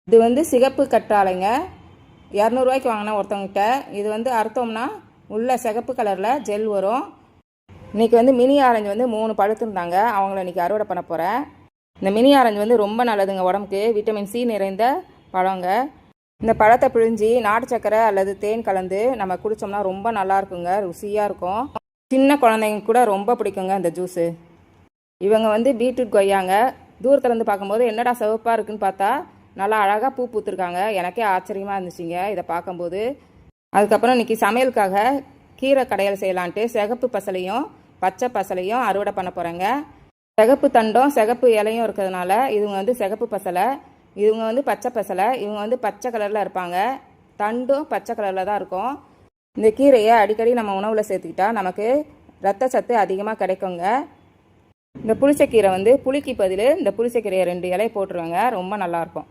இது வந்து சிகப்பு கற்றாழைங்க. 200 வாங்கினா ஒருத்தவங்கிட்ட. இது வந்து அறுத்தோம்னா உள்ள சிகப்பு கலரில் ஜெல் வரும். இன்றைக்கி வந்து மினி ஆரஞ்சு வந்து 3 பழுத்துருந்தாங்க. அவங்கள இன்றைக்கி அறுவடை பண்ண போகிறேன். இந்த மினி ஆரஞ்சு வந்து ரொம்ப நல்லதுங்க உடம்புக்கு. விட்டமின் சி நிறைந்த பழங்க. இந்த பழத்தை பிழிஞ்சி நாட்டு சக்கரை அல்லது தேன் கலந்து நம்ம குடித்தோம்னா ரொம்ப நல்லா இருக்குங்க. ருசியாக இருக்கும். சின்ன குழந்தைங்க கூட ரொம்ப பிடிக்குங்க இந்த ஜூஸு. இவங்க வந்து பீட்ரூட் கொய்யாங்க. தூரத்துலேருந்து பார்க்கும்போது என்னடா சிவப்பாக இருக்குன்னு பார்த்தா நல்லா அழகாக பூ பூத்துருக்காங்க. எனக்கே ஆச்சரியமாக இருந்துச்சுங்க இதை பார்க்கும்போது. அதுக்கப்புறம் இன்றைக்கி சமையலுக்காக கீரை கடையல் செய்யலான்ட்டு சிகப்பு பசலையும் பச்சை பசலையும் அறுவடை பண்ண போகிறேங்க. சிகப்பு தண்டும் சிகப்பு இலையும் இருக்கிறதுனால இவங்க வந்து சிகப்பு பசலை, இவங்க வந்து பச்சை பசலை. இவங்க வந்து பச்சை கலரில் இருப்பாங்க. தண்டும் பச்சை கலரில் தான் இருக்கும். இந்த கீரையை அடிக்கடி நம்ம உணவில் சேர்த்துக்கிட்டா நமக்கு ரத்த சத்து அதிகமாக கிடைக்குங்க. இந்த புளிச்சக்கீரை வந்து புளிக்கு பதில் இந்த புளிச்சக்கீரையை 2 இலை போட்டுருவாங்க. ரொம்ப நல்லாயிருக்கும்.